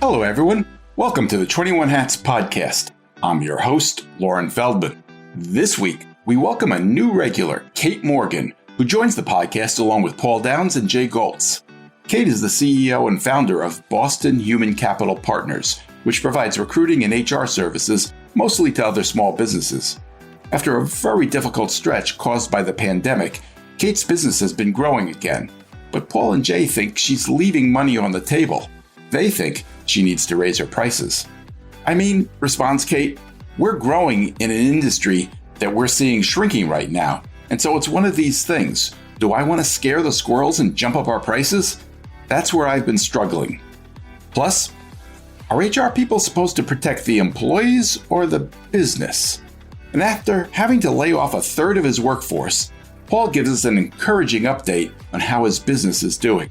Hello, everyone. Welcome to the 21 Hats podcast. I'm your host, Lauren Feldman. This week, we welcome a new regular, Kate Morgan, who joins the podcast along with Paul Downs and Jay Goltz. Kate is the CEO and founder of Boston Human Capital Partners, which provides recruiting and HR services mostly to other small businesses. After a very difficult stretch caused by the pandemic, Kate's business has been growing again, but Paul and Jay think she's leaving money on the table. They think she needs to raise her prices. I mean, responds Kate, we're growing in an industry that we're seeing shrinking right now. And so it's one of these things. Do I want to scare the squirrels and jump up our prices? That's where I've been struggling. Plus, are HR people supposed to protect the employees or the business? And after having to lay off a third of his workforce, Paul gives us an encouraging update on how his business is doing.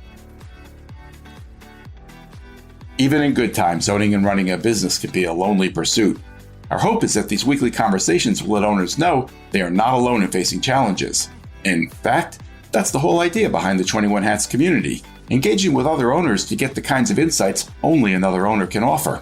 Even in good times, owning and running a business can be a lonely pursuit. Our hope is that these weekly conversations will let owners know they are not alone in facing challenges. In fact, that's the whole idea behind the 21 Hats community, engaging with other owners to get the kinds of insights only another owner can offer.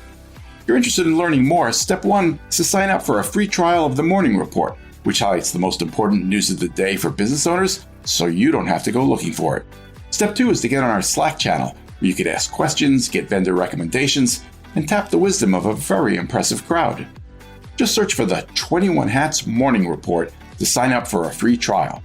If you're interested in learning more, step 1 is to sign up for a free trial of the Morning Report, which highlights the most important news of the day for business owners so you don't have to go looking for it. Step 2 is to get on our Slack channel, where you can ask questions, get vendor recommendations, and tap the wisdom of a very impressive crowd. Just search for the 21 Hats Morning Report to sign up for a free trial.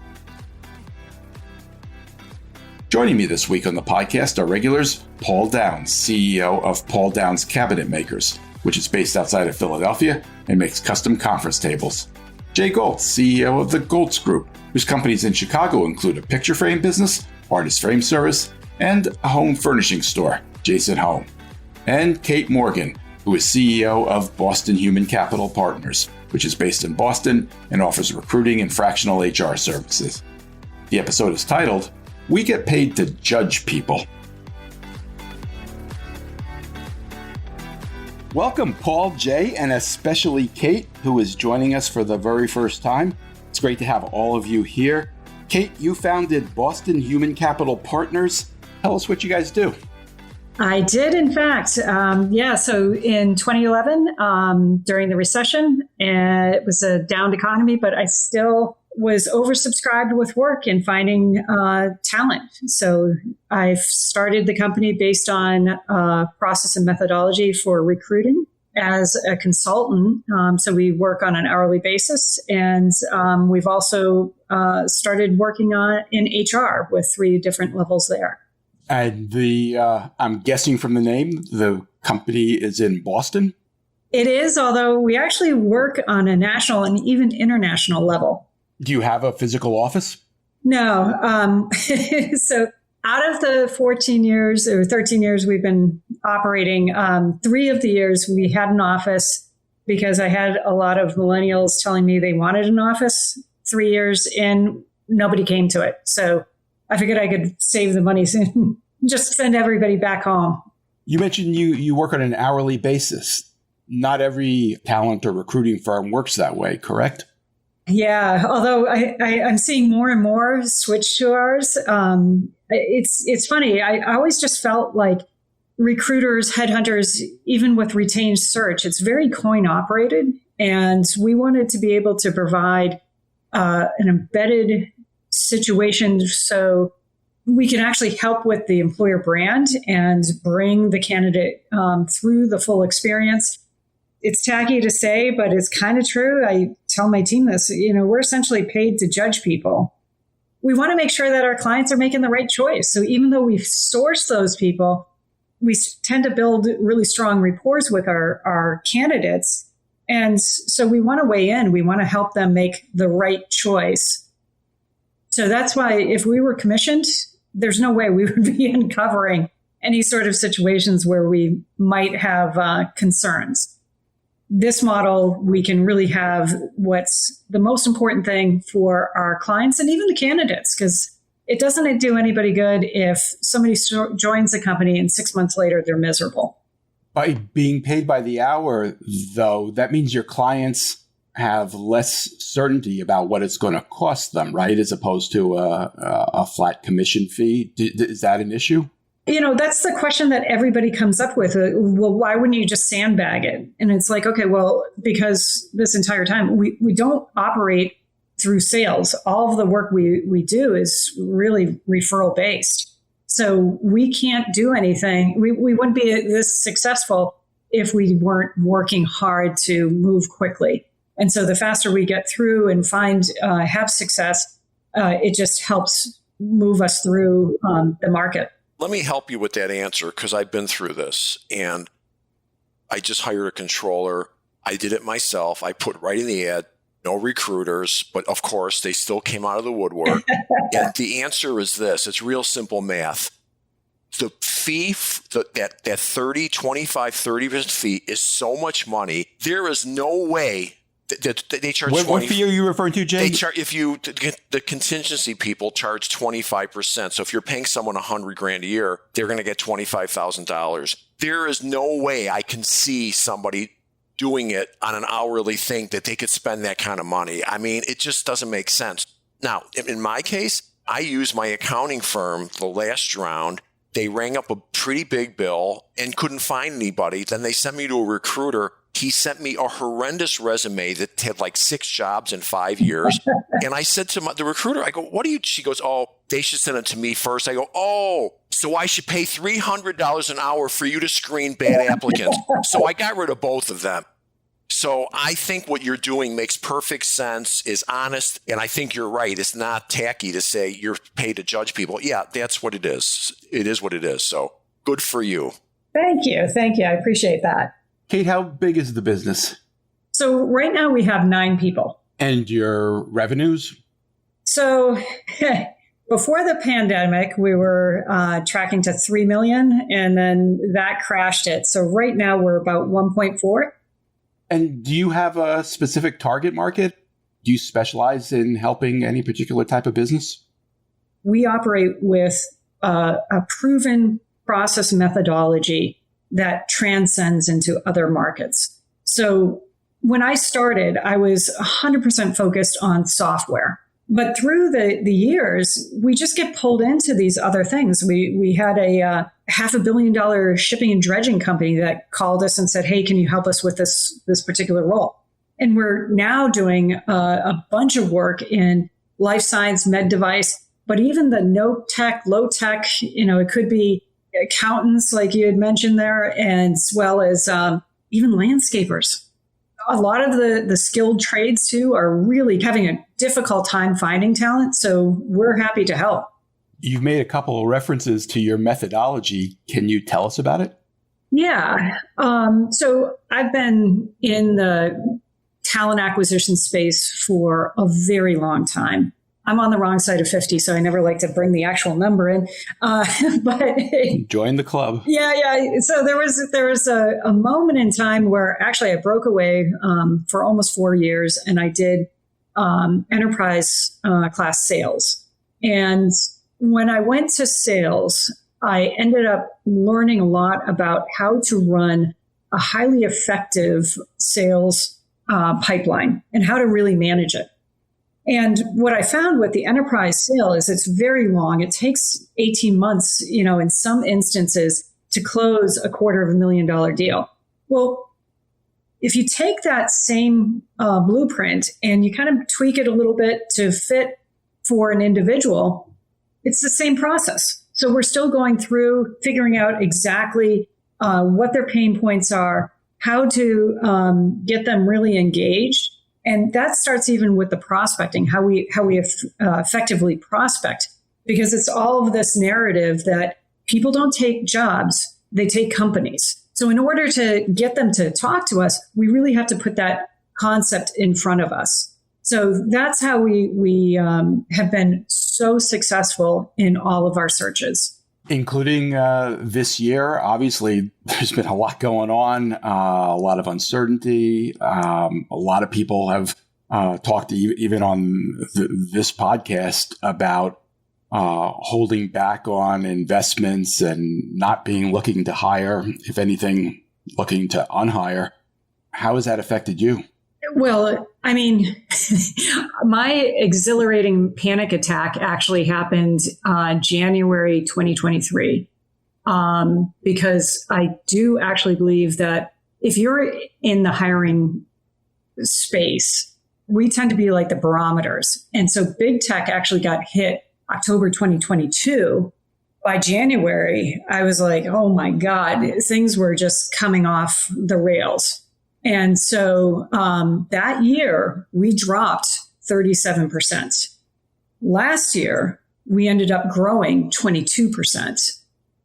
Joining me this week on the podcast are regulars Paul Downs, CEO of Paul Downs Cabinet Makers, which is based outside of Philadelphia and makes custom conference tables. Jay Goltz, CEO of the Goltz Group, whose companies in Chicago include a picture frame business, artist frame service, and a home furnishing store, Jason Home. And Kate Morgan, who is CEO of Boston Human Capital Partners, which is based in Boston and offers recruiting and fractional HR services. The episode is titled, We Get Paid to Judge People. Welcome, Paul, Jay, and especially Kate, who is joining us for the very first time. It's great to have all of you here. Kate, you founded Boston Human Capital Partners. Tell us what you guys do. I did, in fact. So in 2011, during the recession, it was a downed economy, but I still was oversubscribed with work and finding talent. So I've started the company based on process and methodology for recruiting as a consultant. So we work on an hourly basis. And we've also started working in HR with 3 different levels there. And I'm guessing from the name, the company is in Boston? It is, although we actually work on a national and even international level. Do you have a physical office? No. So out of the 14 years or 13 years we've been operating, 3 of the years we had an office because I had a lot of millennials telling me they wanted an office. 3 years in, nobody came to it. So I figured I could save the money and just send everybody back home. You mentioned you work on an hourly basis. Not every talent or recruiting firm works that way, correct? Yeah, although I'm seeing more and more switch to ours. It's funny. I always just felt like recruiters, headhunters, even with retained search, it's very coin operated. And we wanted to be able to provide an embedded situation so we can actually help with the employer brand and bring the candidate through the full experience. It's tacky to say, but it's kind of true. I tell my team this, we're essentially paid to judge people. We want to make sure that our clients are making the right choice. So even though we've sourced those people, we tend to build really strong rapport with our candidates. And so we want to weigh in. We want to help them make the right choice. So that's why if we were commissioned, there's no way we would be uncovering any sort of situations where we might have concerns. This model, we can really have what's the most important thing for our clients and even the candidates, because it doesn't do anybody good if somebody joins the company and 6 months later they're miserable. By being paid by the hour, though, that means your clients have less certainty about what it's going to cost them, right? As opposed to a flat commission fee. Is that an issue? That's the question that everybody comes up with. Well, why wouldn't you just sandbag it? And it's like, okay, well, because this entire time we don't operate through sales. All of the work we do is really referral based. So we can't do anything. We wouldn't be this successful if we weren't working hard to move quickly. And so the faster we get through and have success, it just helps move us through the market. Let me help you with that answer because I've been through this, and I just hired a controller. I did it myself. I put right in the ad, no recruiters, but of course they still came out of the woodwork. And the answer is this. It's real simple math. The fee, that 30% fee is so much money. There is no way that they charge. What fee are you referring to, Jay? They charge, the contingency people charge 25%. So if you're paying someone $100,000 a year, they're going to get $25,000. There is no way I can see somebody doing it on an hourly thing that they could spend that kind of money. I mean, it just doesn't make sense. Now, in my case, I used my accounting firm the last round. They rang up a pretty big bill and couldn't find anybody. Then they sent me to a recruiter. He sent me a horrendous resume that had like 6 jobs in 5 years. And I said to the recruiter, I go, she goes, oh, they should send it to me first. I go, oh, so I should pay $300 an hour for you to screen bad applicants. So I got rid of both of them. So I think what you're doing makes perfect sense, is honest. And I think you're right. It's not tacky to say you're paid to judge people. Yeah, that's what it is. It is what it is. So good for you. Thank you. I appreciate that. Kate, how big is the business? So right now we have 9 people. And your revenues? So before the pandemic, we were tracking to 3 million, and then that crashed it. So right now we're about 1.4. And do you have a specific target market? Do you specialize in helping any particular type of business? We operate with a proven process methodology that transcends into other markets. So when I started, I was 100% focused on software. But through the years, we just get pulled into these other things. We had a $500 million shipping and dredging company that called us and said, hey, can you help us with this particular role? And we're now doing a bunch of work in life science, med device, but even the no tech, low tech, it could be accountants, like you had mentioned there, as well as even landscapers. A lot of the skilled trades too are really having a difficult time finding talent. So we're happy to help. You've made a couple of references to your methodology. Can you tell us about it? Yeah. So I've been in the talent acquisition space for a very long time. I'm on the wrong side of 50, so I never like to bring the actual number in. But join the club. Yeah. So there was a moment in time where actually I broke away for almost 4 years, and I did enterprise class sales. And when I went to sales, I ended up learning a lot about how to run a highly effective sales pipeline and how to really manage it. And what I found with the enterprise sale is it's very long. It takes 18 months, in some instances, to close a $250,000 deal. Well, if you take that same blueprint and you kind of tweak it a little bit to fit for an individual, it's the same process. So we're still going through figuring out exactly what their pain points are, how to get them really engaged. And that starts even with the prospecting, how we effectively prospect, because it's all of this narrative that people don't take jobs, they take companies. So in order to get them to talk to us, we really have to put that concept in front of us. So that's how we have been so successful in all of our searches. Including this year, obviously, there's been a lot going on, a lot of uncertainty. A lot of people have talked even on this podcast about holding back on investments and not looking to hire, if anything, looking to unhire. How has that affected you? Well, I mean, my exhilarating panic attack actually happened January 2023. because I do actually believe that if you're in the hiring space, we tend to be like the barometers. And so big tech actually got hit October 2022. By January, I was like, oh my God, things were just coming off the rails. And so that year, we dropped 37%. Last year, we ended up growing 22%.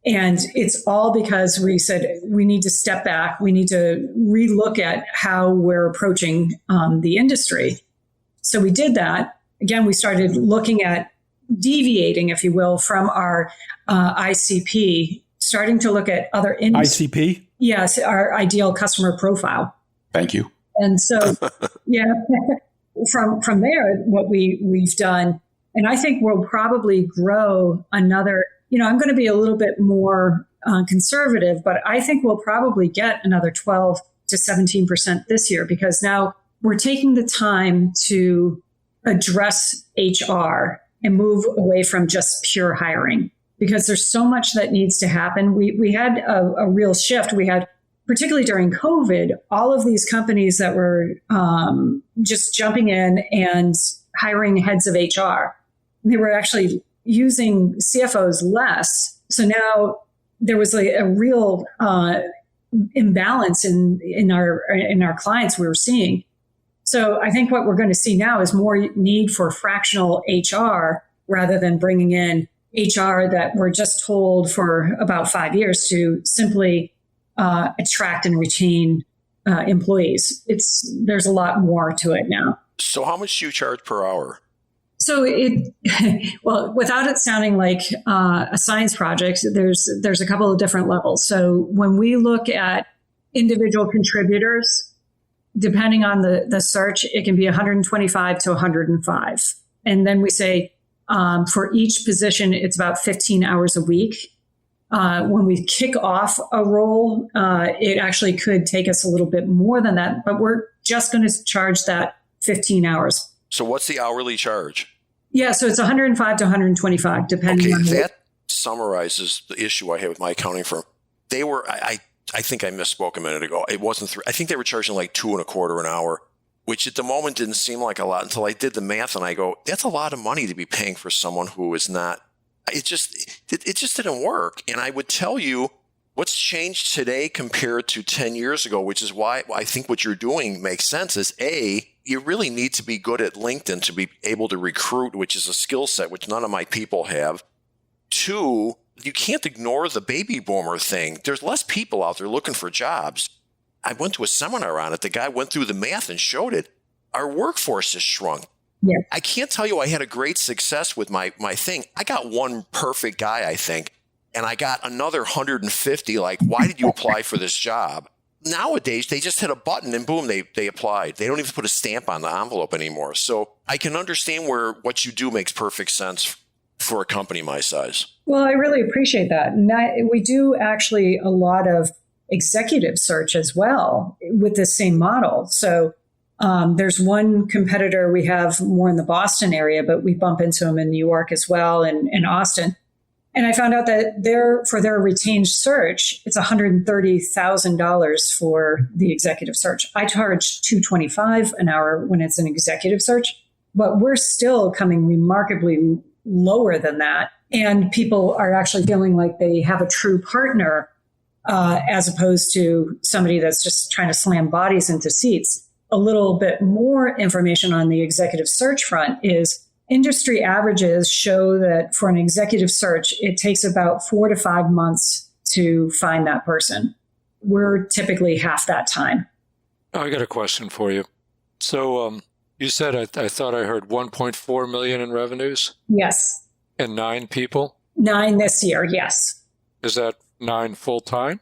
And it's all because we said we need to step back. We need to relook at how we're approaching the industry. So we did that. Again, we started looking at deviating, if you will, from our ICP, starting to look at other industries. ICP? Yes, our ideal customer profile. Thank you. And so, yeah, from there, what we've done, and I think we'll probably grow another, I'm going to be a little bit more conservative, but I think we'll probably get another 12 to 17% this year, because now we're taking the time to address HR and move away from just pure hiring, because there's so much that needs to happen. We had a real shift. We had, particularly during COVID, all of these companies that were just jumping in and hiring heads of HR. They were actually using CFOs less. So now there was a real imbalance in our clients we were seeing. So I think what we're going to see now is more need for fractional HR rather than bringing in HR that we're just told for about 5 years to simply attract and retain employees. There's a lot more to it now. So how much do you charge per hour? So well, without it sounding like a science project, there's a couple of different levels. So when we look at individual contributors, depending on the search, it can be 125 to 105. And then we say for each position, it's about 15 hours a week. When we kick off a role, it actually could take us a little bit more than that, but we're just going to charge that 15 hours. So what's the hourly charge? Yeah, so it's 105 to 125, depending on that summarizes the issue I had with my accounting firm. They were, I think I misspoke a minute ago. It wasn't three. I think they were charging like $2.25 an hour, which at the moment didn't seem like a lot until I did the math and I go, that's a lot of money to be paying for someone who is not. It just didn't work. And I would tell you what's changed today compared to 10 years ago, which is why I think what you're doing makes sense, is you really need to be good at LinkedIn to be able to recruit, which is a skill set which none of my people have. 2, you can't ignore the baby boomer thing. There's less people out there looking for jobs. I went to a seminar on it. The guy went through the math and showed it. Our workforce has shrunk. Yeah. I can't tell you I had a great success with my thing. I got one perfect guy, I think, and I got another 150. Like, why did you apply for this job? Nowadays, they just hit a button and boom, they applied. They don't even put a stamp on the envelope anymore. So I can understand where what you do makes perfect sense for a company my size. Well, I really appreciate that. And we do actually a lot of executive search as well with this same model. So there's one competitor we have more in the Boston area, but we bump into them in New York as well and Austin. And I found out that for their retained search, it's $130,000 for the executive search. I charge $225 an hour when it's an executive search, but we're still coming remarkably lower than that. And people are actually feeling like they have a true partner as opposed to somebody that's just trying to slam bodies into seats. A little bit more information on the executive search front is industry averages show that for an executive search, it takes about 4 to 5 months to find that person. We're typically half that time. I got a question for you. So you said, I thought I heard 1.4 million in revenues? Yes. And 9 people? 9 this year, yes. Is that 9 full-time?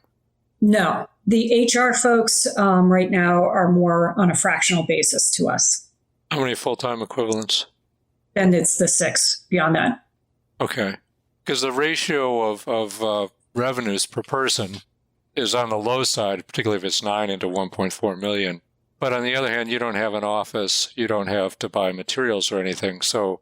No. The HR folks right now are more on a fractional basis to us. How many full-time equivalents? And it's the 6 beyond that. Okay. Because the ratio of revenues per person is on the low side, particularly if it's 9 into 1.4 million. But on the other hand, you don't have an office, you don't have to buy materials or anything, so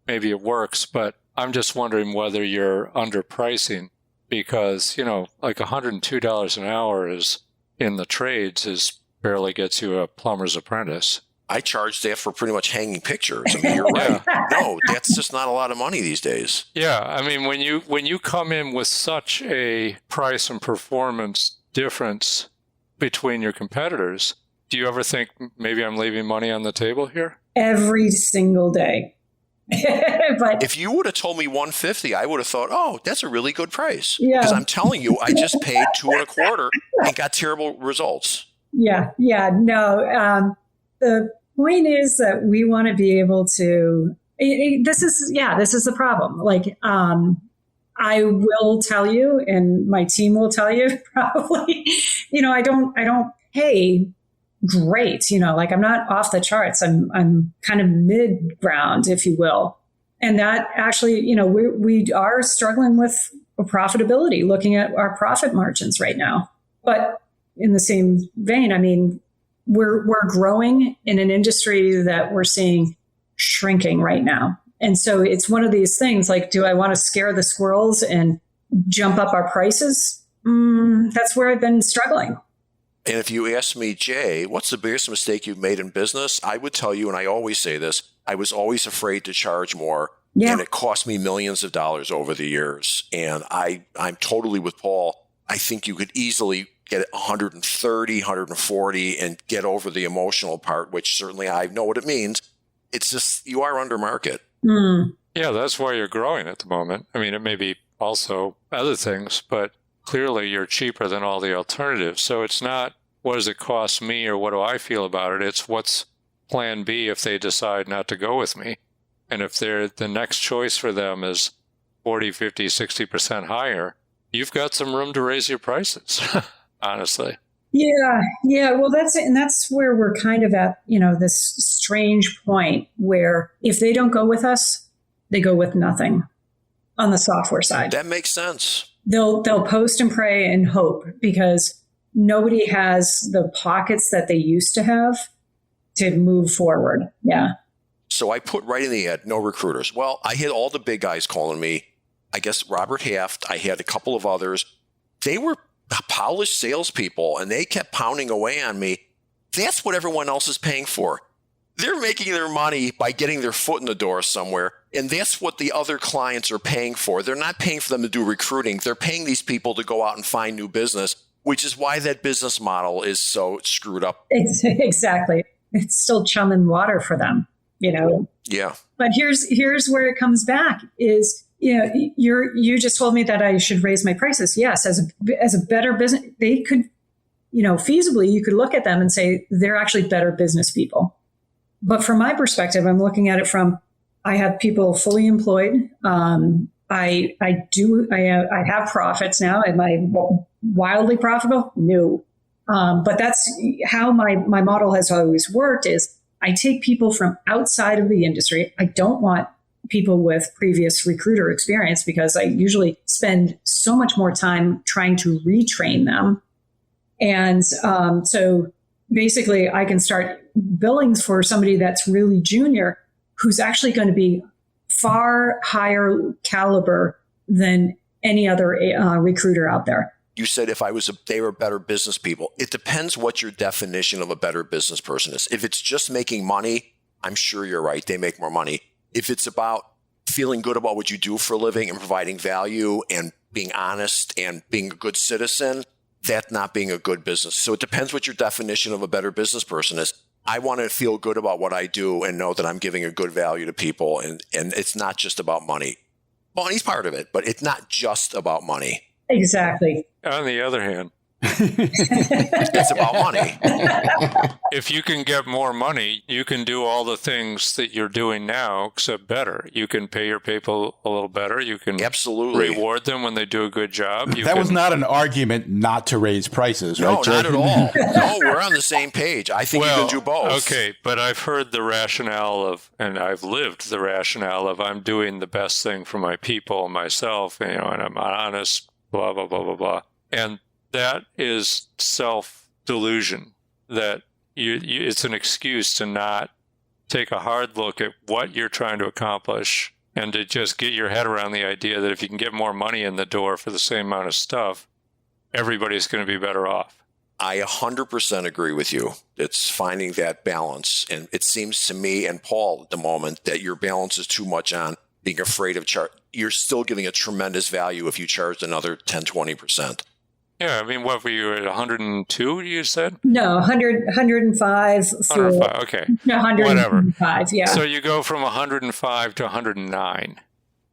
maybe it works. But I'm just wondering whether you're underpricing because, like $102 an hour is in the trades is barely gets you a plumber's apprentice. I charge that for pretty much hanging pictures. I mean, you're right. No, that's just not a lot of money these days. Yeah, I mean, when you come in with such a price and performance difference between your competitors, do you ever think maybe I'm leaving money on the table here? Every single day. But if you would have told me 150, I would have thought, oh, that's a really good price. Yeah. Because I'm telling you, I just paid 2.25 and got terrible results. Yeah. No. The point is that we want to be able to. This is the problem. Like, I will tell you, and my team will tell you probably. I don't pay great. Like I'm not off the charts. I'm kind of mid ground, if you will. And that actually, we are struggling with profitability, looking at our profit margins right now. But in the same vein, I mean, we're growing in an industry that we're seeing shrinking right now. And so it's one of these things like, do I want to scare the squirrels and jump up our prices? That's where I've been struggling. And if you ask me, Jay, what's the biggest mistake you've made in business? I would tell you, and I always say this, I was always afraid to charge more. Yeah. And it cost me millions of dollars over the years. And I'm totally with Paul. I think you could easily get 130, 140 and get over the emotional part, which certainly I know what it means. It's just, you are under market. Yeah, that's why you're growing at the moment. I mean, it may be also other things, but clearly you're cheaper than all the alternatives. So it's not, what does it cost me or what do I feel about it? It's what's plan B if they decide not to go with me. And if the next choice for them is 40, 50, 60% higher, you've got some room to raise your prices, honestly. Yeah. Well, that's where we're kind of at, this strange point where if they don't go with us, they go with nothing on the software side. That makes sense. They'll post and pray and hope because nobody has the pockets that they used to have to move forward. Yeah. So I put right in the ad, no recruiters. Well, I had all the big guys calling me. I guess Robert Halft, I had a couple of others. They were polished salespeople and they kept pounding away on me. That's what everyone else is paying for. They're making their money by getting their foot in the door somewhere. And that's what the other clients are paying for. They're not paying for them to do recruiting. They're paying these people to go out and find new business, which is why that business model is so screwed up. Exactly. It's still chum and water for them, Yeah. But here's where it comes back is, you just told me that I should raise my prices. Yes, as a better business, they could, feasibly, you could look at them and say they're actually better business people. But from my perspective, I'm looking at it from, I have people fully employed. I have profits now. Am I wildly profitable? No. But that's how my model has always worked is I take people from outside of the industry. I don't want people with previous recruiter experience because I usually spend so much more time trying to retrain them. And so basically I can start billings for somebody that's really junior who's actually going to be far higher caliber than any other recruiter out there. You said they were better business people. It depends what your definition of a better business person is. If it's just making money, I'm sure you're right. They make more money. If it's about feeling good about what you do for a living and providing value and being honest and being a good citizen, that's not being a good business. So it depends what your definition of a better business person is. I want to feel good about what I do and know that I'm giving a good value to people. And it's not just about money. Money's part of it, but it's not just about money. Exactly. On the other hand, it's about money. If you can get more money, you can do all the things that you're doing now, except better. You can pay your people a little better. You can absolutely reward them when they do a good job. That was not an argument not to raise prices, right? No, Jay? not at all. No, we're on the same page. I think you can do both. Okay, but I've heard the rationale and I've lived the rationale of I'm doing the best thing for my people, myself, and I'm honest, blah, blah, blah, blah, blah. And that is self-delusion, that it's an excuse to not take a hard look at what you're trying to accomplish and to just get your head around the idea that if you can get more money in the door for the same amount of stuff, everybody's going to be better off. I 100% agree with you. It's finding that balance. And it seems to me and Paul at the moment that your balance is too much on being afraid of charge. You're still giving a tremendous value if you charged another 10, 20%. Yeah, I mean, what were you at 102, you said? No, 105 for 105, okay. No, 105, yeah. So you go from 105 to 109.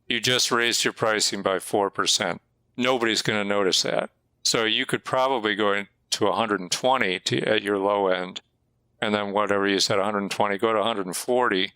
You just raised your pricing by 4%. Nobody's going to notice that. So you could probably go to 120 at your low end, and then whatever you said, 120, go to 140,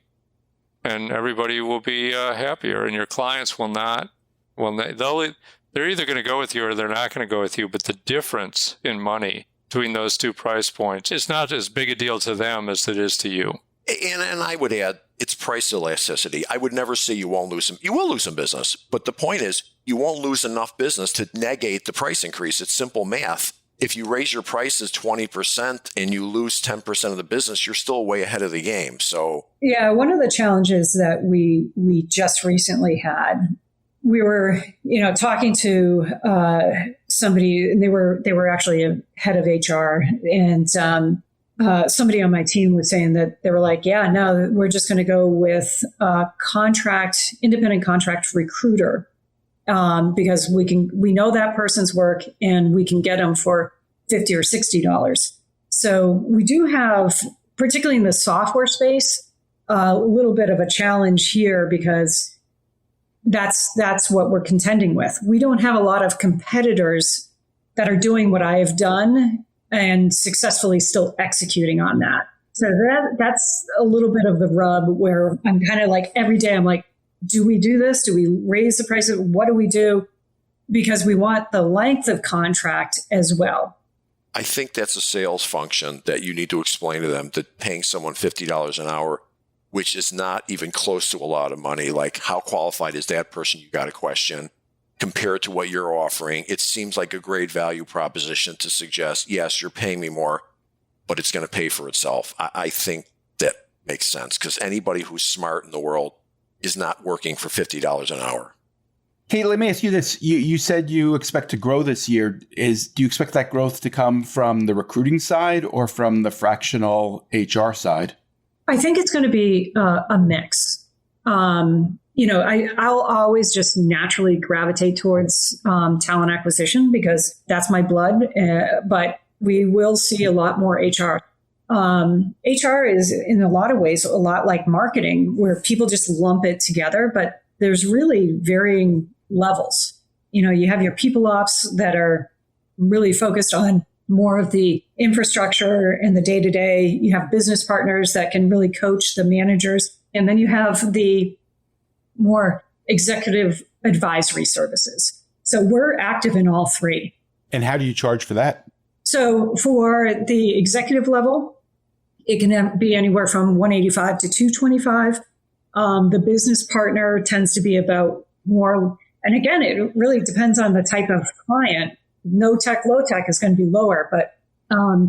and everybody will be happier, and your clients will not. They're either going to go with you or they're not going to go with you, but the difference in money between those two price points is not as big a deal to them as it is to you. And I would add, it's price elasticity. I would never say you won't lose some. You will lose some business, but the point is you won't lose enough business to negate the price increase. It's simple math. If you raise your prices 20% and you lose 10% of the business, you're still way ahead of the game. So yeah, one of the challenges that we just recently had, we were, talking to somebody, and they were actually a head of HR, and somebody on my team was saying that they were like, yeah, no, we're just going to go with a independent contract recruiter. Because we know that person's work and we can get them for $50 or $60. So we do have, particularly in the software space, a little bit of a challenge here because that's what we're contending with. We don't have a lot of competitors that are doing what I have done and successfully still executing on that. So that's a little bit of the rub where I'm kind of like every day I'm like, do we do this? Do we raise the price? What do we do? Because we want the length of contract as well. I think that's a sales function that you need to explain to them, that paying someone $50 an hour, which is not even close to a lot of money. Like, how qualified is that person? You got to question compared to what you're offering. It seems like a great value proposition to suggest, yes, you're paying me more, but it's going to pay for itself. I think that makes sense because anybody who's smart in the world is not working for $50 an hour. Hey, let me ask you this. You said you expect to grow this year. Do you expect that growth to come from the recruiting side or from the fractional HR side? I think it's going to be a mix. I'll always just naturally gravitate towards talent acquisition because that's my blood. But we will see a lot more HR. HR is in a lot of ways a lot like marketing, where people just lump it together, but there's really varying levels. You have your people ops that are really focused on more of the infrastructure and the day-to-day. You have business partners that can really coach the managers. And then you have the more executive advisory services. So we're active in all three. And how do you charge for that? So for the executive level, it can be anywhere from $185 to $225. The business partner tends to be about more, and again, it really depends on the type of client. No tech, low tech is going to be lower, but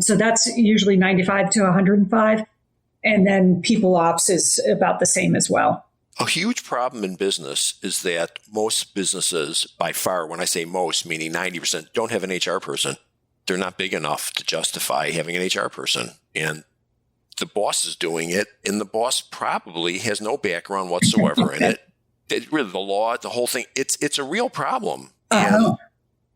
so that's usually $95 to $105. And then people ops is about the same as well. A huge problem in business is that most businesses, by far, when I say most, meaning 90%, don't have an HR person. They're not big enough to justify having an HR person. And the boss is doing it, and the boss probably has no background whatsoever in it. Really, the law, the whole thing, it's a real problem. And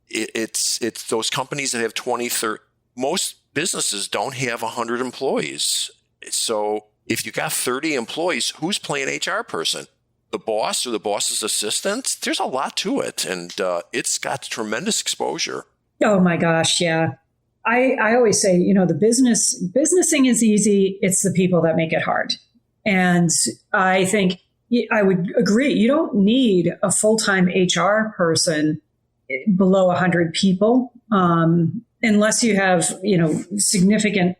it's those companies that have 20, 30, most businesses don't have 100 employees. So if you got 30 employees, who's playing HR person? The boss or the boss's assistant? There's a lot to it, and it's got tremendous exposure. Oh my gosh, yeah. I always say, the businessing is easy. It's the people that make it hard. And I think I would agree. You don't need a full-time HR person below 100 people, unless you have, significant,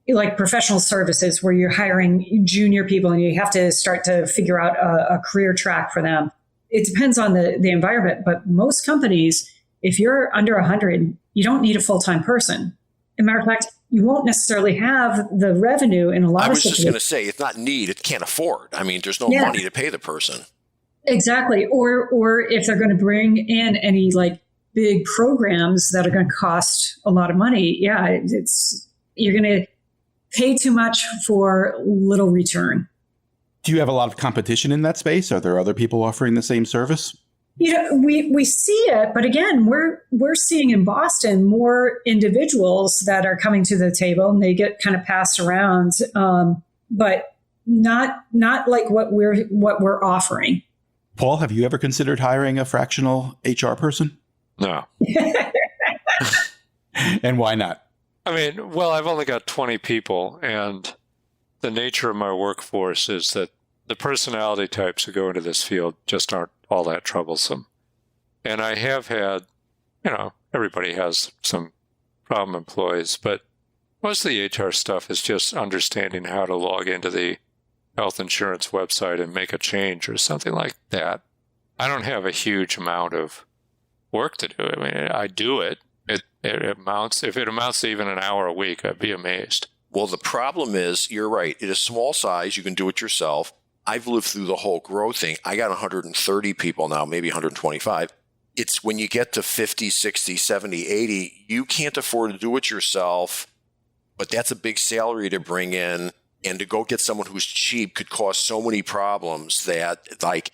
like professional services where you're hiring junior people and you have to start to figure out a career track for them. It depends on the environment, but most companies, if you're under 100, you don't need a full-time person. As a matter of fact, you won't necessarily have the revenue in a lot of situations. I was just going to say, it's not need, it can't afford. I mean, there's no money to pay the person. Exactly. Or if they're going to bring in any like big programs that are going to cost a lot of money, you're going to pay too much for little return. Do you have a lot of competition in that space? Are there other people offering the same service? We see it, but again, we're seeing in Boston more individuals that are coming to the table, and they get kind of passed around, but not like what we're offering. Paul, have you ever considered hiring a fractional HR person? No. And why not? I mean, well, I've only got 20 people, and the nature of my workforce is that the personality types who go into this field just aren't all that troublesome. And I have had, everybody has some problem employees, but most of the HR stuff is just understanding how to log into the health insurance website and make a change or something like that. I don't have a huge amount of work to do. I mean, I do it. If it amounts to even an hour a week, I'd be amazed. Well, the problem is, you're right. It is small size. You can do it yourself. I've lived through the whole growth thing. I got 130 people now, maybe 125. It's when you get to 50, 60, 70, 80, you can't afford to do it yourself, but that's a big salary to bring in. And to go get someone who's cheap could cause so many problems that, like,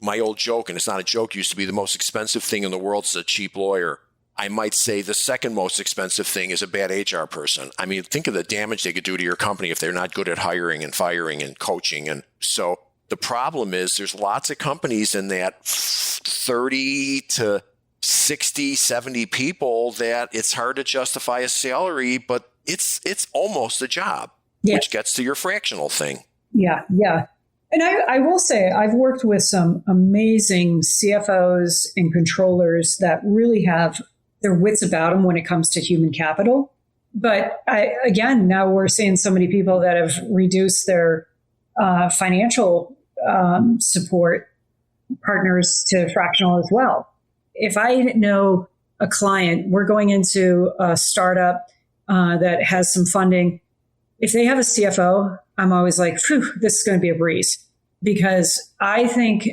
my old joke, and it's not a joke, used to be the most expensive thing in the world is a cheap lawyer. I might say the second most expensive thing is a bad HR person. I mean, think of the damage they could do to your company if they're not good at hiring and firing and coaching. And so the problem is there's lots of companies in that 30 to 60, 70 people that it's hard to justify a salary, but it's almost a job, which gets to your fractional thing. Yeah. And I will say I've worked with some amazing CFOs and controllers that really have their wits about them when it comes to human capital. But now we're seeing so many people that have reduced their financial support partners to fractional as well. If I know a client, we're going into a startup that has some funding. If they have a CFO, I'm always like, phew, this is going to be a breeze. Because I think,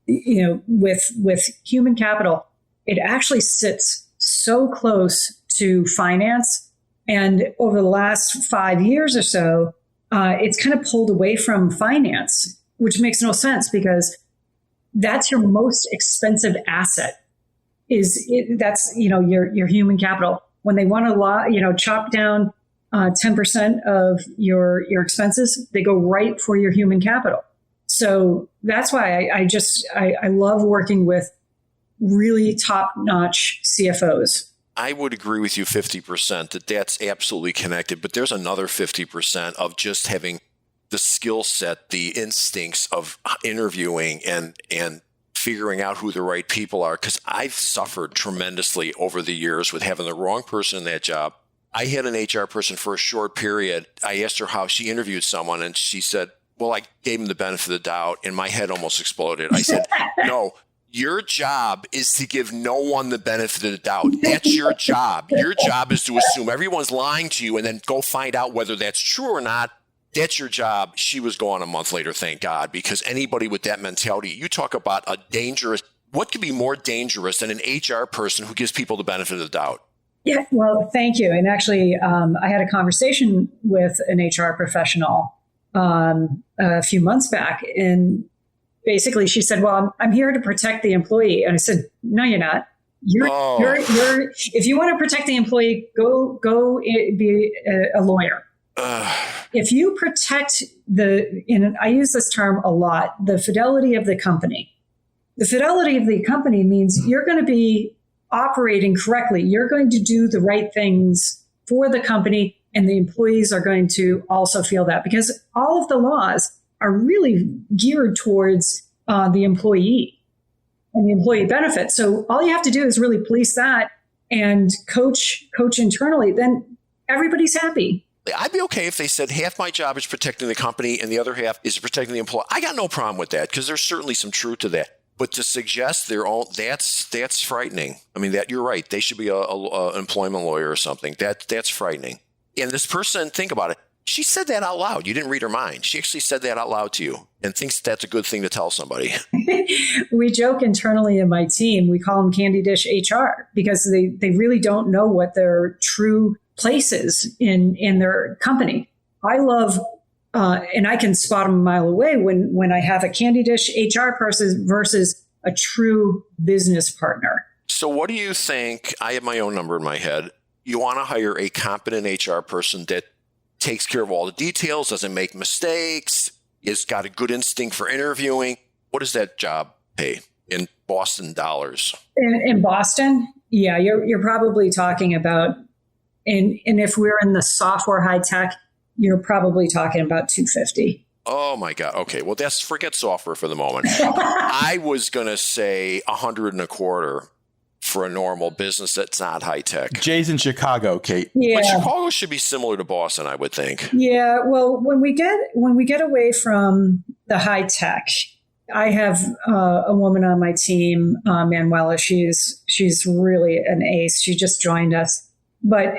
with human capital, it actually sits so close to finance. And over the last 5 years or so, it's kind of pulled away from finance, which makes no sense because that's your most expensive asset. That's your human capital. When they want to chop down 10% of your expenses, they go right for your human capital. So that's why I love working with really top-notch CFOs. I would agree with you 50% that's absolutely connected, but there's another 50% of just having the skill set, the instincts of interviewing and figuring out who the right people are. Because I've suffered tremendously over the years with having the wrong person in that job. I had an HR person for a short period. I asked her how she interviewed someone, and she said, well, I gave him the benefit of the doubt, and my head almost exploded. I said, no, your job is to give no one the benefit of the doubt. That's your job. Your job is to assume everyone's lying to you and then go find out whether that's true or not. That's your job. She was gone a month later, thank God, because anybody with that mentality, you talk about what could be more dangerous than an HR person who gives people the benefit of the doubt? Yeah, well, thank you. And actually, I had a conversation with an HR professional a few months back, and basically she said, well, I'm here to protect the employee. And I said, no, you're not. If you want to protect the employee, go be a lawyer. If you protect and I use this term a lot, the fidelity of the company. The fidelity of the company means you're going to be operating correctly. You're going to do the right things for the company, and the employees are going to also feel that, because all of the laws are really geared towards the employee and the employee benefit. So all you have to do is really police that and coach internally. Then everybody's happy. I'd be okay if they said half my job is protecting the company and the other half is protecting the employee. I got no problem with that because there's certainly some truth to that. But to suggest that's frightening. I mean, that you're right. They should be an employment lawyer or something. That's frightening. And this person, think about it. She said that out loud. You didn't read her mind. She actually said that out loud to you and thinks that's a good thing to tell somebody. We joke internally in my team, we call them Candy Dish HR because they really don't know what their true place is in their company. I love, and I can spot them a mile away when I have a Candy Dish HR person versus a true business partner. So what do you think? I have my own number in my head. You want to hire a competent HR person that takes care of all the details, doesn't make mistakes, is got a good instinct for interviewing. What does that job pay in Boston dollars? In Boston, yeah, you're probably talking about, and if we're in the software high tech, you're probably talking about $250. Oh my God. Okay. Well, forget software for the moment. I was going to say $125 for a normal business that's not high tech. Jay's in Chicago, Kate. Yeah. But Chicago should be similar to Boston, I would think. Yeah. Well, when we get away from the high tech, I have a woman on my team, Manuela. She's really an ace. She just joined us, but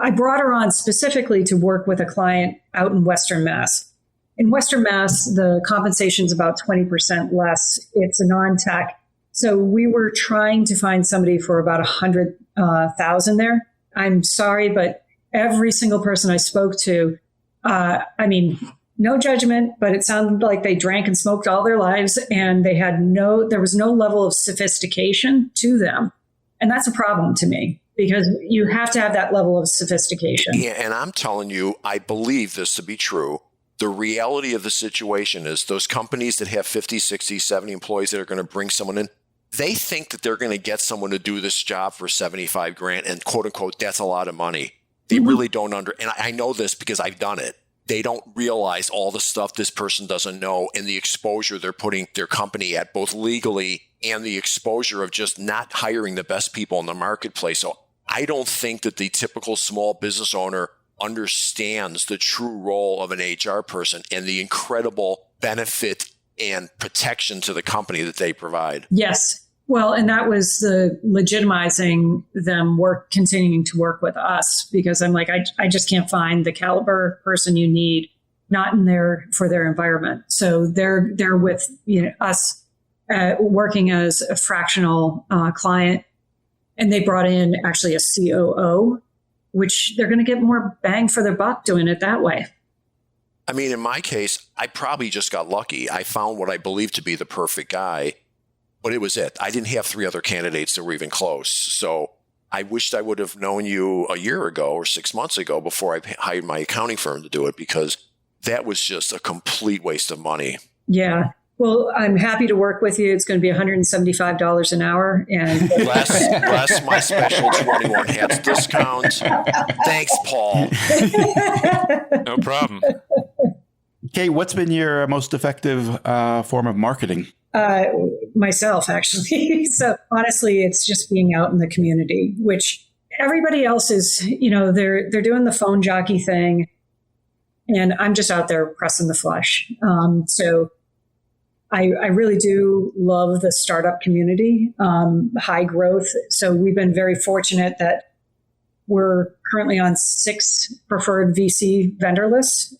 I brought her on specifically to work with a client out in Western Mass. In Western Mass, the compensation is about 20% less. It's a non-tech. So we were trying to find somebody for about 100,000 there. I'm sorry, but every single person I spoke to, no judgment, but it sounded like they drank and smoked all their lives and there was no level of sophistication to them. And that's a problem to me because you have to have that level of sophistication. Yeah, and I'm telling you, I believe this to be true. The reality of the situation is those companies that have 50, 60, 70 employees that are going to bring someone in, they think that they're going to get someone to do this job for $75,000 and quote unquote, that's a lot of money. They really don't and I know this because I've done it. They don't realize all the stuff this person doesn't know and the exposure they're putting their company at, both legally and the exposure of just not hiring the best people in the marketplace. So I don't think that the typical small business owner understands the true role of an HR person and the incredible benefit and protection to the company that they provide. Yes. Well, and that was the legitimizing them continuing to work with us because I'm like, I just can't find the caliber person you need, not in there for their environment. So they're with us working as a fractional client, and they brought in actually a COO, which they're going to get more bang for their buck doing it that way. I mean, in my case, I probably just got lucky. I found what I believed to be the perfect guy. But it was it. I didn't have 3 other candidates that were even close. So I wished I would have known you a year ago or 6 months ago before I hired my accounting firm to do it, because that was just a complete waste of money. Yeah. Well, I'm happy to work with you. It's going to be $175 an hour. And less my special 21 hats discount. Thanks, Paul. No problem. Kate, what's been your most effective form of marketing? Myself, actually. So honestly, it's just being out in the community, which everybody else is, they're doing the phone jockey thing. And I'm just out there pressing the flesh. So I really do love the startup community, high growth. So we've been very fortunate that we're currently on 6 preferred VC vendor lists.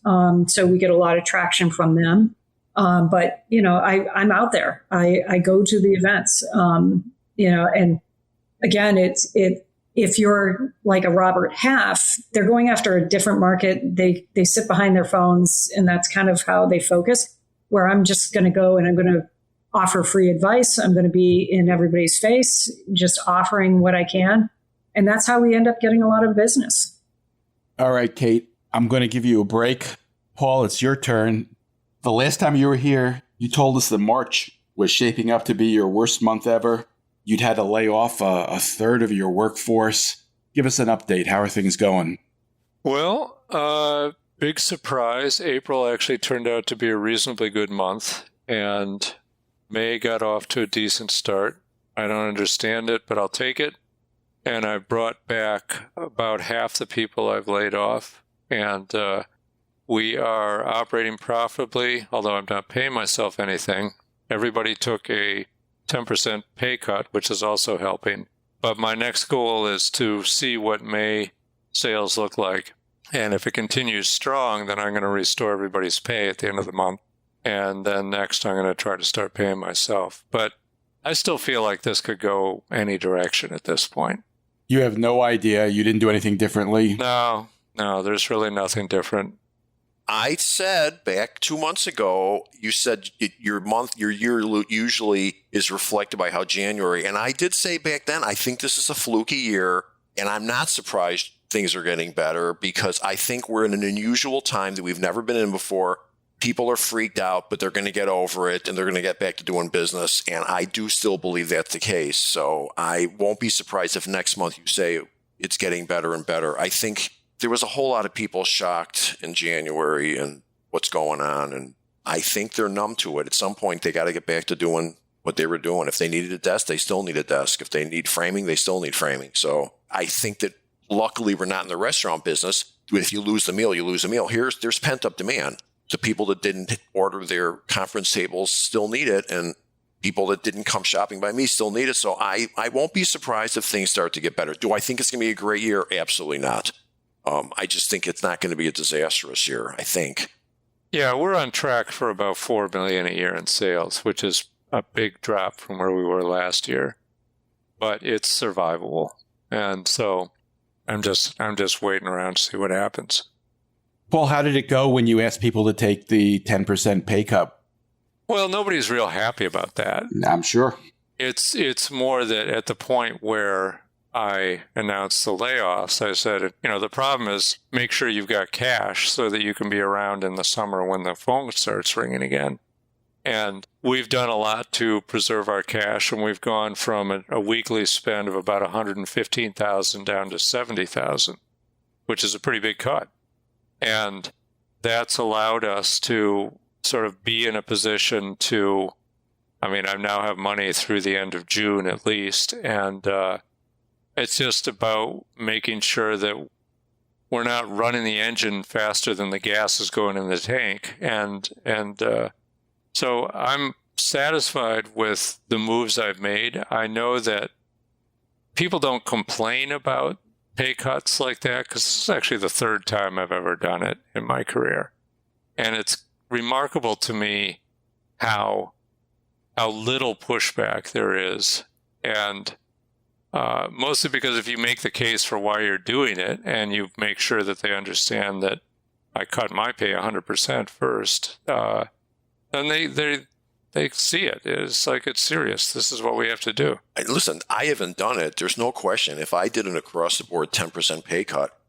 So we get a lot of traction from them. But I'm out there. I go to the events, and again, if you're like a Robert Half, they're going after a different market. They sit behind their phones, and that's kind of how they focus. Where I'm just going to go and I'm going to offer free advice. I'm going to be in everybody's face, just offering what I can. And that's how we end up getting a lot of business. All right, Kate, I'm going to give you a break. Paul, it's your turn. The last time you were here, you told us that March was shaping up to be your worst month ever. You'd had to lay off a third of your workforce. Give us an update. How are things going? Well, big surprise. April actually turned out to be a reasonably good month, and May got off to a decent start. I don't understand it, but I'll take it. And I brought back about half the people I've laid off, and we are operating profitably, although I'm not paying myself anything. Everybody took a 10% pay cut, which is also helping. But my next goal is to see what May sales look like And if it continues strong, then I'm going to restore everybody's pay at the end of the month. And then next, I'm going to try to start paying myself. But I still feel like this could go any direction at this point. You have no idea. You didn't do anything differently? No, there's really nothing different. I said back 2 months ago, you said your year usually is reflected by how January. And I did say back then, I think this is a fluky year. And I'm not surprised things are getting better because I think we're in an unusual time that we've never been in before. People are freaked out, but they're going to get over it and they're going to get back to doing business. And I do still believe that's the case. So I won't be surprised if next month you say it's getting better and better. I think there was a whole lot of people shocked in January and what's going on. And I think they're numb to it. At some point, they got to get back to doing what they were doing. If they needed a desk, they still need a desk. If they need framing, they still need framing. So I think that luckily we're not in the restaurant business. If you lose the meal, you lose a meal. There's pent-up demand. The people that didn't order their conference tables still need it, and people that didn't come shopping by me still need it. So I won't be surprised if things start to get better. Do I think it's going to be a great year? Absolutely not. I just think it's not going to be a disastrous year, I think. Yeah, we're on track for about $4 million a year in sales, which is a big drop from where we were last year. But it's survivable. And so I'm just waiting around to see what happens. Paul, how did it go when you asked people to take the 10% pay cut? Well, nobody's real happy about that. I'm sure. It's more that at the point where I announced the layoffs, I said, the problem is make sure you've got cash so that you can be around in the summer when the phone starts ringing again. And we've done a lot to preserve our cash, and we've gone from a weekly spend of about $115,000 down to $70,000, which is a pretty big cut. And that's allowed us to sort of be in a position to, I now have money through the end of June at least, and it's just about making sure that we're not running the engine faster than the gas is going in the tank. And so I'm satisfied with the moves I've made. I know that people don't complain about pay cuts like that because this is actually the third time I've ever done it in my career. And it's remarkable to me how little pushback there is. And mostly because if you make the case for why you're doing it and you make sure that they understand that I cut my pay 100% first, then they see it. It's like, it's serious. This is what we have to do. Listen, I haven't done it. There's no question. If I did an across-the-board 10% pay cut,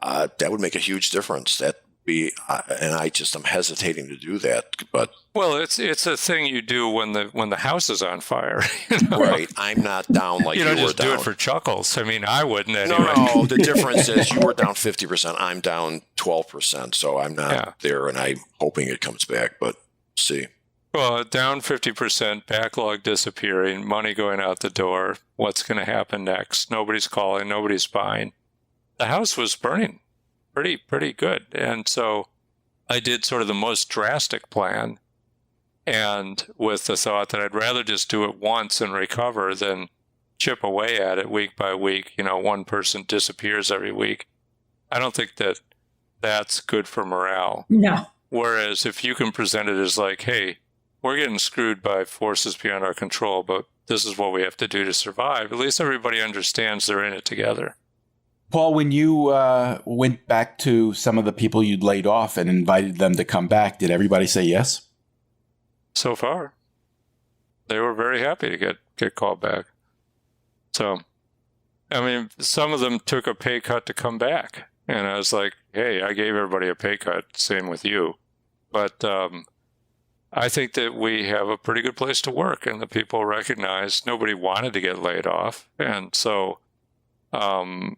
that would make a huge difference. That'd be, and I'm hesitating to do that. But well, it's a thing you do when the house is on fire. Right. I'm not down like you were down. You don't just do it for chuckles. I wouldn't anyway. No. The difference is you were down 50%. I'm down 12%. So I'm not there, and I'm hoping it comes back. But see. Well, down 50%, backlog disappearing, money going out the door. What's going to happen next? Nobody's calling, nobody's buying. The house was burning pretty good. And so I did sort of the most drastic plan, and with the thought that I'd rather just do it once and recover than chip away at it week by week. One person disappears every week. I don't think that that's good for morale. No. Whereas if you can present it as like, hey, we're getting screwed by forces beyond our control, but this is what we have to do to survive. At least everybody understands they're in it together. Paul, when you went back to some of the people you'd laid off and invited them to come back, did everybody say yes? So far, they were very happy to get called back. So, some of them took a pay cut to come back. And I was like, hey, I gave everybody a pay cut. Same with you. But I think that we have a pretty good place to work, and the people recognize nobody wanted to get laid off. And so I'm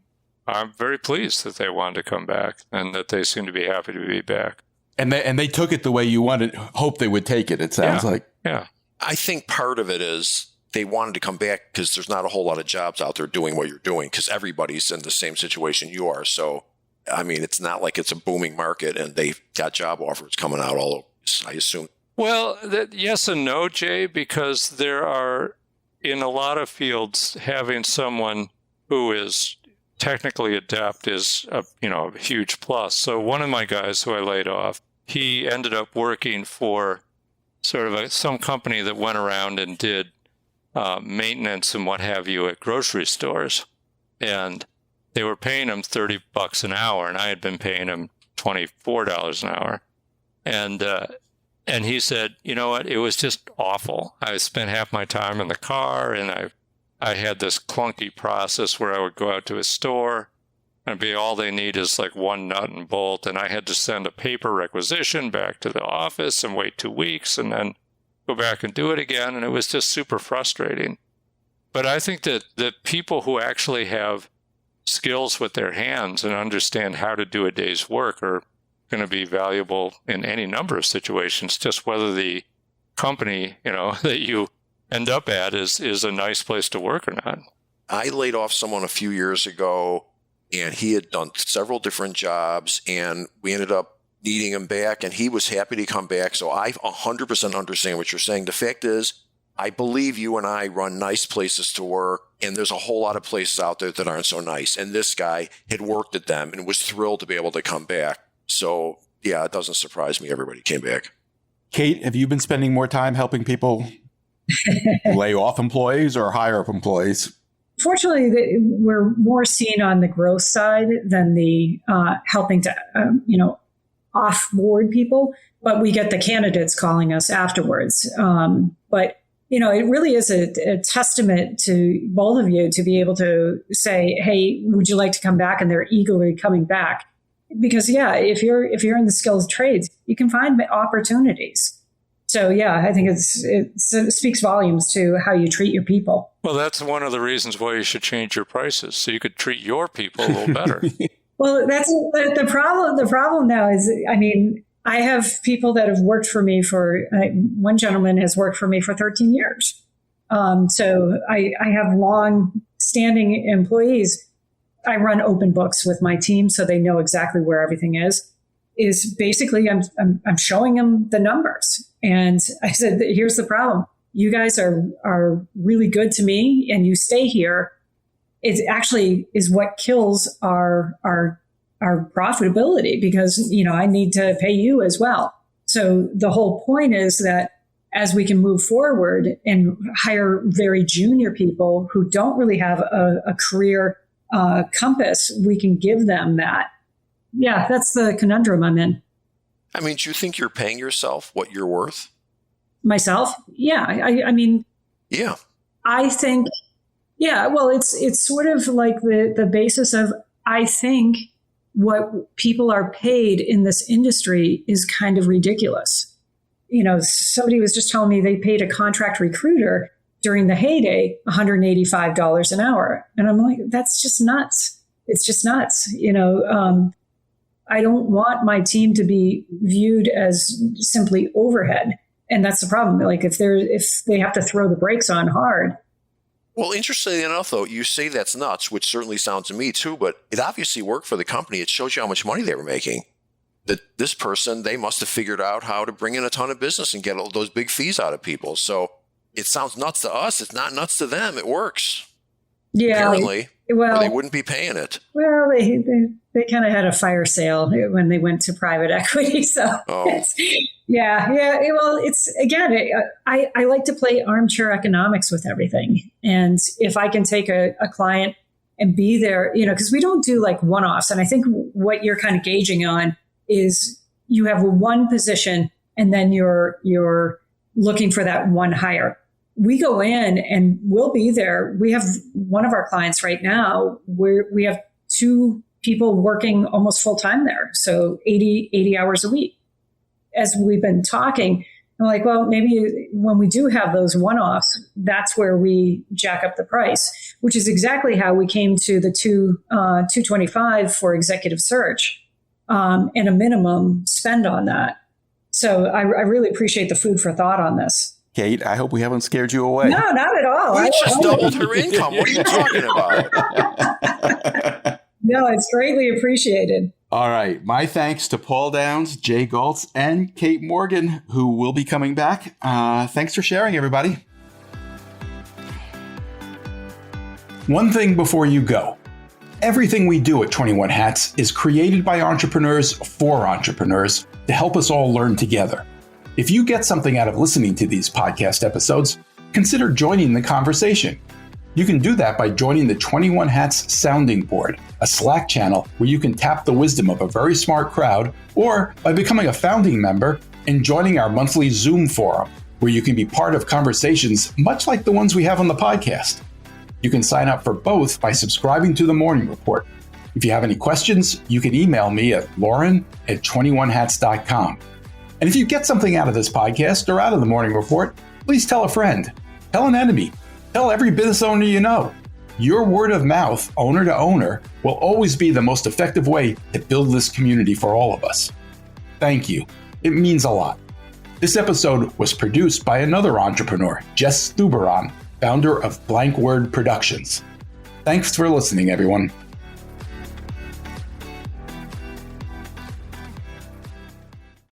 very pleased that they wanted to come back and that they seem to be happy to be back. And they took it the way you hope they would take it, it sounds like. Yeah. I think part of it is they wanted to come back because there's not a whole lot of jobs out there doing what you're doing because everybody's in the same situation you are. So, it's not like it's a booming market and they've got job offers coming out all over, I assume. Well, yes and no, Jay, because there are, in a lot of fields, having someone who is technically adept is a huge plus. So one of my guys who I laid off, he ended up working for sort of some company that went around and did maintenance and what have you at grocery stores. And they were paying him $30 an hour, and I had been paying him $24 an hour. And he said, you know what, it was just awful. I spent half my time in the car, and I had this clunky process where I would go out to a store and all they need is like one nut and bolt, and I had to send a paper requisition back to the office and wait 2 weeks and then go back and do it again, and it was just super frustrating. But I think that people who actually have skills with their hands and understand how to do a day's work are going to be valuable in any number of situations, just whether the company, that you end up at is a nice place to work or not. I laid off someone a few years ago, and he had done several different jobs, and we ended up needing him back, and he was happy to come back. So I 100% understand what you're saying. The fact is, I believe you and I run nice places to work, and there's a whole lot of places out there that aren't so nice. And this guy had worked at them and was thrilled to be able to come back. So, yeah, it doesn't surprise me everybody came back. Kate, have you been spending more time helping people lay off employees or hire up employees? Fortunately, we're more seen on the growth side than the helping to, off-board people. But we get the candidates calling us afterwards. But it really is a testament to both of you to be able to say, hey, would you like to come back? And they're eagerly coming back. Because, if you're in the skilled trades, you can find opportunities. So, I think it speaks volumes to how you treat your people. Well, that's one of the reasons why you should change your prices, so you could treat your people a little better. Well, that's the problem. The problem now is, I have people that have worked for me one gentleman has worked for me for 13 years. So I have long-standing employees. I run open books with my team, so they know exactly where everything is. Is basically I'm showing them the numbers, and I said, here's the problem: you guys are really good to me, and you stay here. It actually is what kills our profitability, because I need to pay you as well. So the whole point is that as we can move forward and hire very junior people who don't really have a career compass, we can give them that. Yeah, that's the conundrum I'm in. Do you think you're paying yourself what you're worth? Myself? Yeah. Yeah. I think, well, it's sort of like the basis of, I think what people are paid in this industry is kind of ridiculous. Somebody was just telling me they paid a contract recruiter during the heyday $185 an hour. And I'm like, that's just nuts. It's just nuts. I don't want my team to be viewed as simply overhead. And that's the problem. Like if they have to throw the brakes on hard. Well, interestingly enough, though, you say that's nuts, which certainly sounds to me too, but it obviously worked for the company. It shows you how much money they were making. That this person, they must have figured out how to bring in a ton of business and get all those big fees out of people. So it sounds nuts to us. It's not nuts to them. It works. Yeah. Apparently. Well, or they wouldn't be paying it. Well, they kind of had a fire sale when they went to private equity. So, Well, it's again, I like to play armchair economics with everything. And if I can take a client and be there, because we don't do like one-offs. And I think what you're kind of gauging on is you have one position and then you're looking for that one hire. We go in and we'll be there. We have one of our clients right now where we have 2 people working almost full time there. So 80 hours a week. As we've been talking, I'm like, well, maybe when we do have those one-offs, that's where we jack up the price, which is exactly how we came to the $225 for executive search and a minimum spend on that. So I really appreciate the food for thought on this. Kate, I hope we haven't scared you away. No, not at all. We just doubled her income. What are you talking about? No, it's greatly appreciated. All right. My thanks to Paul Downs, Jay Goltz, and Kate Morgan, who will be coming back. Thanks for sharing, everybody. One thing before you go. Everything we do at 21 Hats is created by entrepreneurs for entrepreneurs to help us all learn together. If you get something out of listening to these podcast episodes, consider joining the conversation. You can do that by joining the 21 Hats Sounding Board, a Slack channel where you can tap the wisdom of a very smart crowd, or by becoming a founding member and joining our monthly Zoom forum, where you can be part of conversations much like the ones we have on the podcast. You can sign up for both by subscribing to the Morning Report. If you have any questions, you can email me at lauren@21hats.com. And if you get something out of this podcast or out of the Morning Report, please tell a friend, tell an enemy, tell every business owner you know. Your word of mouth, owner to owner, will always be the most effective way to build this community for all of us. Thank you. It means a lot. This episode was produced by another entrepreneur, Jess Stuberon, founder of Blank Word Productions. Thanks for listening, everyone.